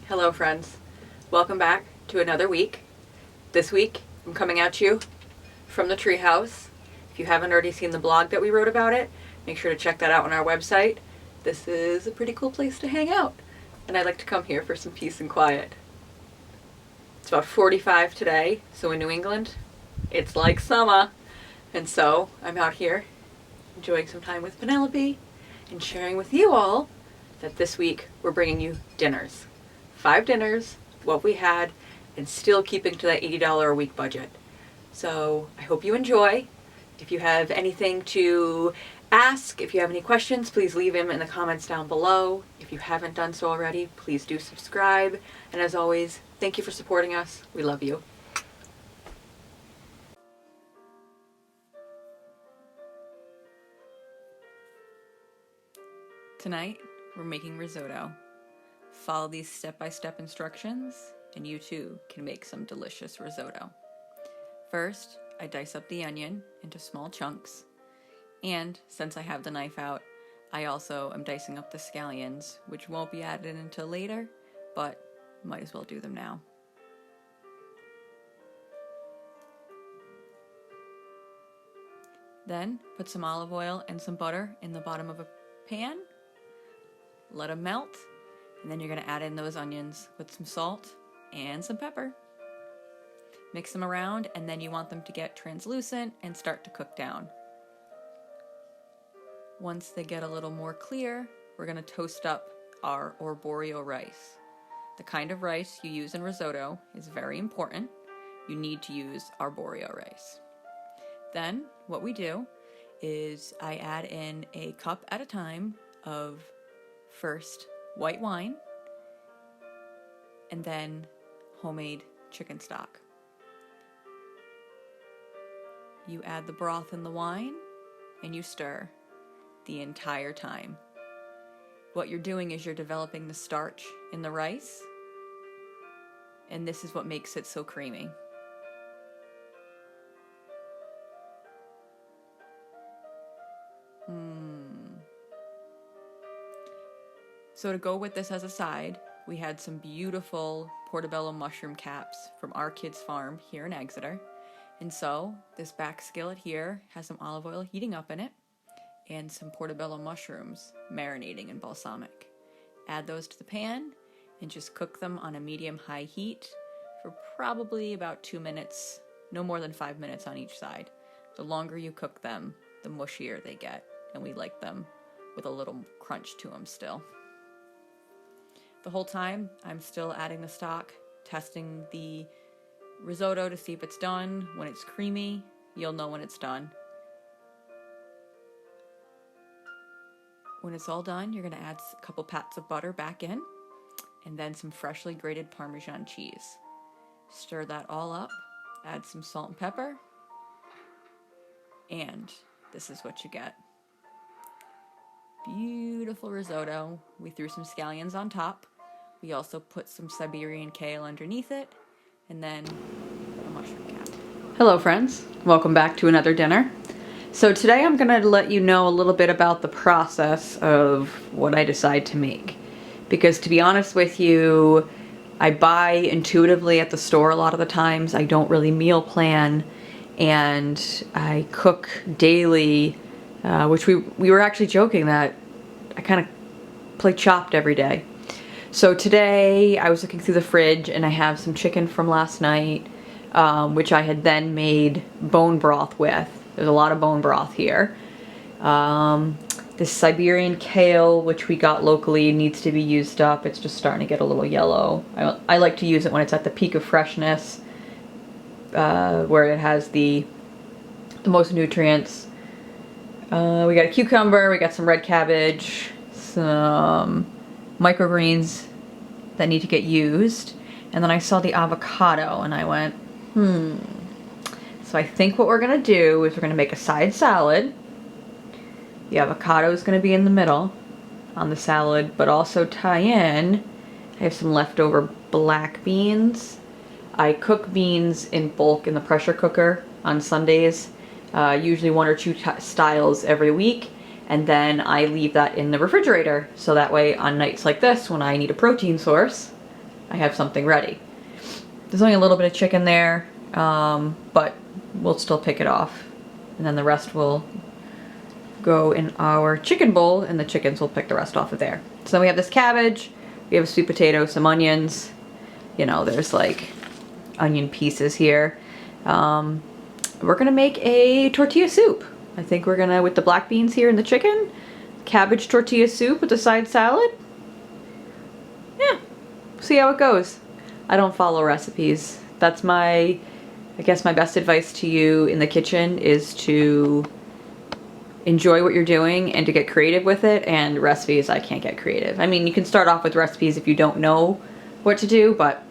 Hello friends, welcome back to another week. This week I'm coming at you from the treehouse. If you haven't already seen the blog that we wrote about it, make sure to check that out on our website. This is a pretty cool place to hang out, and I like to come here for some peace and quiet. It's about 45 today, so in New England it's like summer, and so I'm out here enjoying some time with Penelope and sharing with you all that this week we're bringing you dinners. 5 dinners, what we had, and still keeping to that $80 a week budget. So I hope you enjoy. If you have anything to ask, if you have any questions, please leave them in the comments down below. If you haven't done so already, please do subscribe. And as always, thank you for supporting us. We love you. Tonight, we're making risotto. Follow these step-by-step instructions, and you too can make some delicious risotto. First, I dice up the onion into small chunks, and since I have the knife out, I also am dicing up the scallions, which won't be added until later, but might as well do them now. Then, put some olive oil and some butter in the bottom of a pan, let them melt, and then you're going to add in those onions with some salt and some pepper. Mix them around, and then you want them to get translucent and start to cook down. Once they get a little more clear, we're going to toast up our arborio rice. The kind of rice you use in risotto is very important. You need to use arborio rice. Then what we do is I add in a cup at a time of first white wine, and then homemade chicken stock. You add the broth in the wine, and you stir the entire time. What you're doing is you're developing the starch in the rice, and this is what makes it so creamy. So to go with this as a side, we had some beautiful portobello mushroom caps from our kids' farm here in Exeter. And so this back skillet here has some olive oil heating up in it and some portobello mushrooms marinating in balsamic. Add those to the pan and just cook them on a medium-high heat for probably about 2 minutes, no more than 5 minutes on each side. The longer you cook them, the mushier they get, and we like them with a little crunch to them still. The whole time, I'm still adding the stock, testing the risotto to see if it's done. When it's creamy, you'll know when it's done. When it's all done, you're going to add a couple pats of butter back in, and then some freshly grated Parmesan cheese. Stir that all up, add some salt and pepper, and this is what you get. Beautiful risotto. We threw some scallions on top. We also put some Siberian kale underneath it, and then a mushroom cap. Hello friends, welcome back to another dinner. So today I'm going to let you know a little bit about the process of what I decide to make. Because to be honest with you, I buy intuitively at the store a lot of the times. I don't really meal plan, and I cook daily, which we were actually joking that I kind of play Chopped every day. So today I was looking through the fridge and I have some chicken from last night, which I had then made bone broth with. There's a lot of bone broth here. This Siberian kale, which we got locally, needs to be used up. It's just starting to get a little yellow. I like to use it when it's at the peak of freshness, where it has the most nutrients. We got a cucumber, we got some red cabbage, some microgreens that need to get used, and then I saw the avocado and I went, So I think what we're gonna do is we're gonna make a side salad. The avocado is gonna be in the middle on the salad, but also tie in, I have some leftover black beans. I cook beans in bulk in the pressure cooker on Sundays, usually 1 or 2 styles every week, and then I leave that in the refrigerator, so that way on nights like this when I need a protein source, I have something ready. There's only a little bit of chicken there, but we'll still pick it off. And then the rest will go in our chicken bowl, and the chickens will pick the rest off of there. So then we have this cabbage, we have a sweet potato, some onions. You know, there's like onion pieces here. We're gonna make a tortilla soup. I think we're gonna, with the black beans here and the chicken, cabbage tortilla soup with a side salad. Yeah, see how it goes. I don't follow recipes. That's I guess my best advice to you in the kitchen is to enjoy what you're doing and to get creative with it, and recipes, I can't get creative. I mean, you can start off with recipes if you don't know what to do, but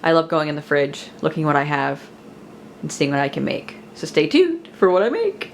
I love going in the fridge, looking what I have, and seeing what I can make. So stay tuned for what I make.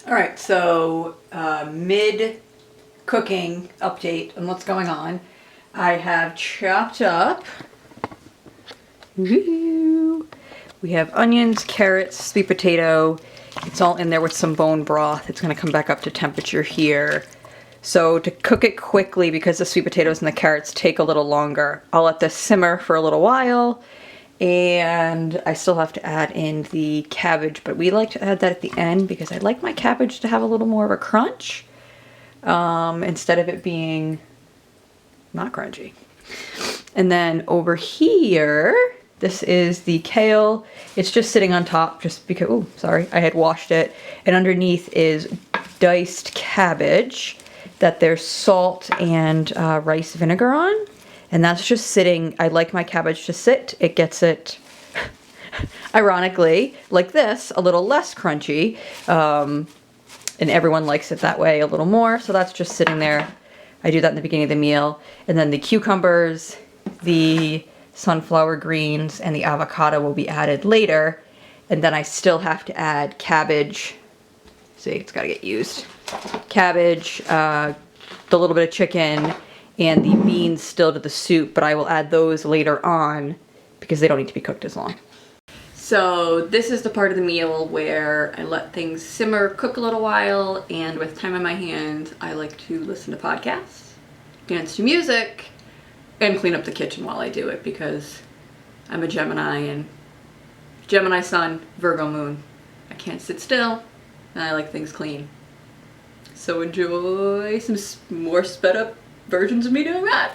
All right, so mid-cooking update on what's going on. I have chopped up, we have onions, carrots, sweet potato. It's all in there with some bone broth. It's gonna come back up to temperature here. So to cook it quickly, because the sweet potatoes and the carrots take a little longer, I'll let this simmer for a little while. And I still have to add in the cabbage, but we like to add that at the end because I like my cabbage to have a little more of a crunch instead of it being not crunchy. And then over here, this is the kale. It's just sitting on top just because, oh, sorry, I had washed it. And underneath is diced cabbage that there's salt and rice vinegar on. And that's just sitting. I like my cabbage to sit. It gets it, ironically, like this, a little less crunchy. And everyone likes it that way a little more. So that's just sitting there. I do that in the beginning of the meal. And then the cucumbers, the sunflower greens, and the avocado will be added later. And then I still have to add cabbage. See, it's got to get used. Cabbage, the little bit of chicken, and the beans still to the soup, but I will add those later on because they don't need to be cooked as long. So this is the part of the meal where I let things simmer, cook a little while, and with time on my hands, I like to listen to podcasts, dance to music, and clean up the kitchen while I do it because I'm a Gemini, and Gemini sun, Virgo moon. I can't sit still, and I like things clean. So enjoy some more sped up versions of me doing that.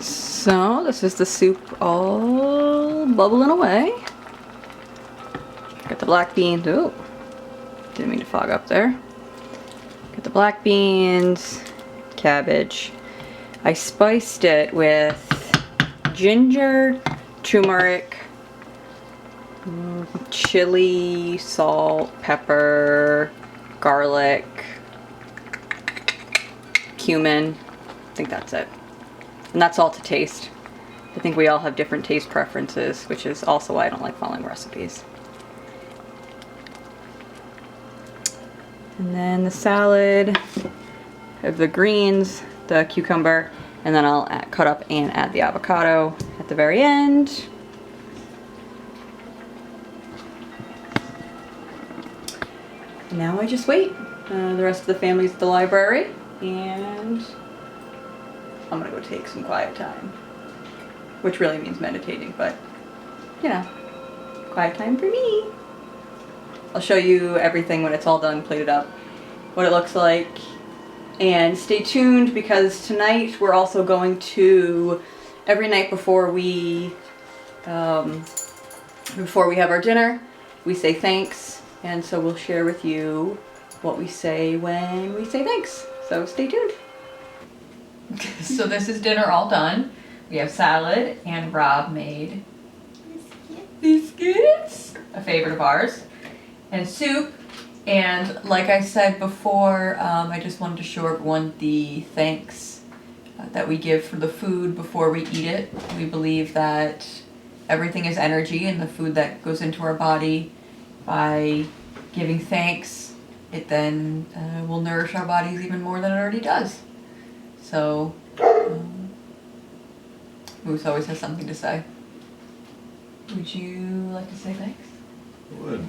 So this is the soup all bubbling away. Got the black beans. Oh, didn't mean to fog up there. Got the black beans, cabbage. I spiced it with ginger, turmeric, chili, salt, pepper, garlic, cumin. I think that's it. And that's all to taste. I think we all have different taste preferences, which is also why I don't like following recipes. And then the salad, I have the greens, the cucumber, and then I'll cut up and add the avocado at the very end. And now I just wait. The rest of the family's at the library, and I'm gonna go take some quiet time, which really means meditating, but you know, quiet time for me. I'll show you everything when it's all done, plated up, what it looks like, and stay tuned because tonight we're also going to, every night before we have our dinner, we say thanks, and so we'll share with you what we say when we say thanks. So stay tuned. So this is dinner all done. We have salad, and Rob made biscuits, a favorite of ours, and soup. And like I said before, I just wanted to show everyone the thanks that we give for the food before we eat it. We believe that everything is energy, and the food that goes into our body, by giving thanks, it then will nourish our bodies even more than it already does. So, Moose always has something to say. Would you like to say thanks? I would.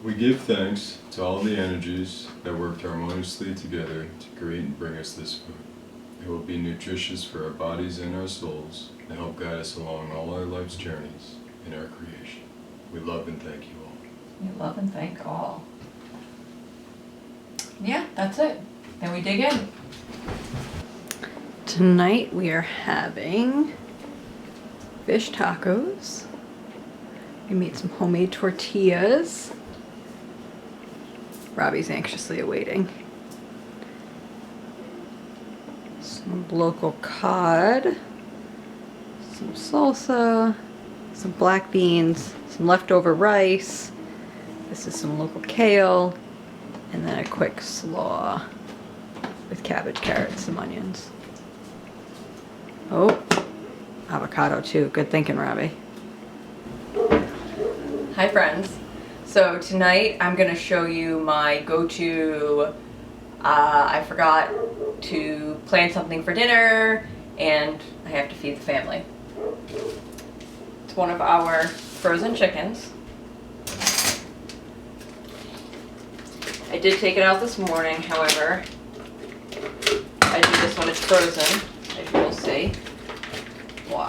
We give thanks to all the energies that worked harmoniously together to create and bring us this food. It will be nutritious for our bodies and our souls and help guide us along all our life's journeys in our creation. We love and thank you all. We love and thank all. Yeah, that's it. Then we dig in. Tonight we are having fish tacos. We made some homemade tortillas. Robbie's anxiously awaiting. Some local cod, some salsa, some black beans, some leftover rice. This is some local kale, and then a quick slaw with cabbage, carrots, some onions. Oh, avocado too. Good thinking, Robbie. Hi friends. So tonight I'm going to show you my go-to, I forgot to plan something for dinner and I have to feed the family. It's one of our frozen chickens. I did take it out this morning, however, I do this when it's frozen, as you will see why.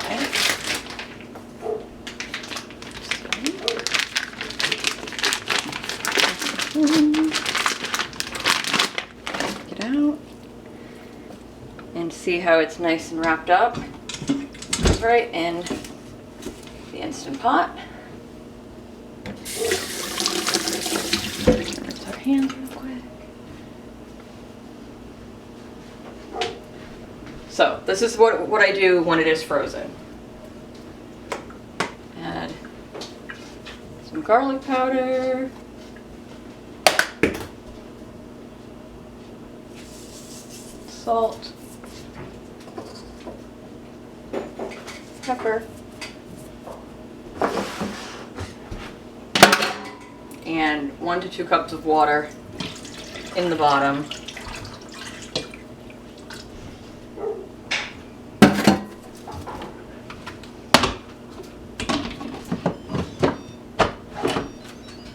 Take it out and see how it's nice and wrapped up. It's right in the Instant Pot. Rinse our hands real quick. So this is what I do when it is frozen. Add some garlic powder. Salt, pepper, and 1 to 2 cups of water in the bottom.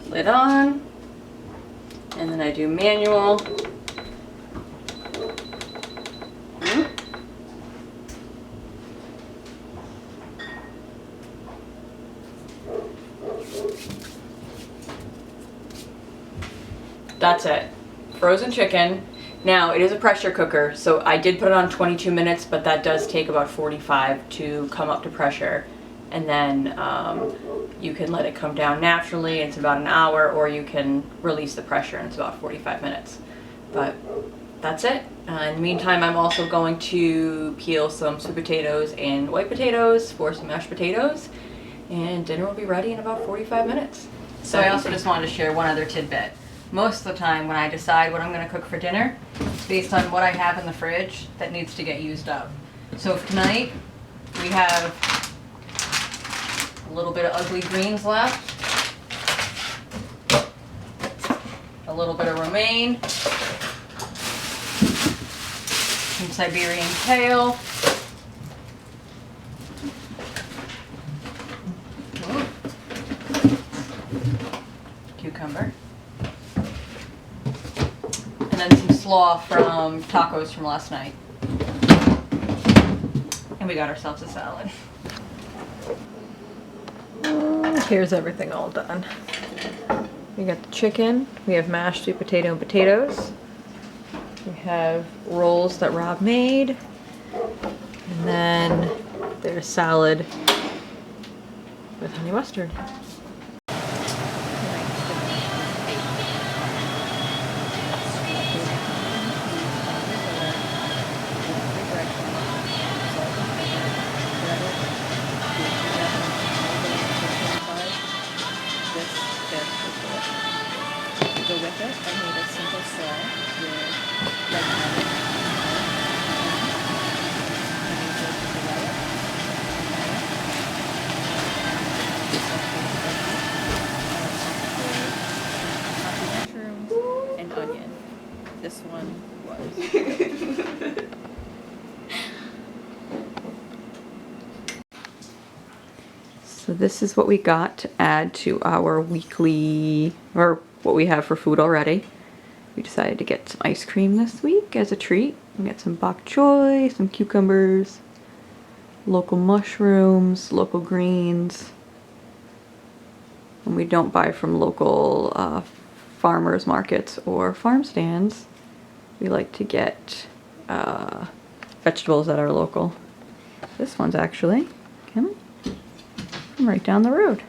Lid on, and then I do manual. That's it. Frozen chicken. Now, it is a pressure cooker, so I did put it on 22 minutes, but that does take about 45 to come up to pressure. And then you can let it come down naturally, it's about an hour, or you can release the pressure and it's about 45 minutes. But that's it. In the meantime, I'm also going to peel some sweet potatoes and white potatoes for some mashed potatoes, and dinner will be ready in about 45 minutes. So I also just wanted to share one other tidbit. Most of the time when I decide what I'm going to cook for dinner, it's based on what I have in the fridge that needs to get used up. So for tonight, we have a little bit of ugly greens left, a little bit of romaine, some Siberian kale, cucumber, and then some slaw from tacos from last night. And we got ourselves a salad. Here's everything all done. We got the chicken, we have mashed sweet potato and potatoes, we have rolls that Rob made, and then there's salad with honey mustard. Go with it, I made a simple slaw with red onion, mushrooms, and onion. This one was. So this is what we got to add to our weekly, or what we have for food already. We decided to get some ice cream this week as a treat. We got some bok choy, some cucumbers, local mushrooms, local greens. And we don't buy from local farmers markets or farm stands. We like to get vegetables that are local. This one's actually from right down the road.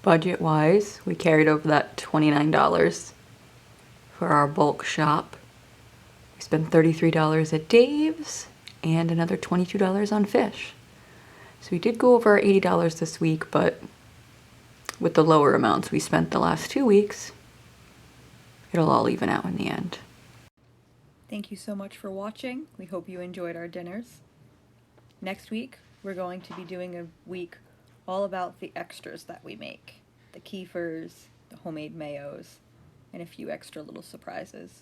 Budget-wise, we carried over that $29 for our bulk shop. We spent $33 at Dave's and another $22 on fish. So we did go over our $80 this week, but with the lower amounts we spent the last 2 weeks, it'll all even out in the end. Thank you so much for watching. We hope you enjoyed our dinners. Next week, we're going to be doing a week all about the extras that we make. The kefirs, the homemade mayos, and a few extra little surprises.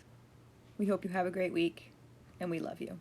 We hope you have a great week, and we love you.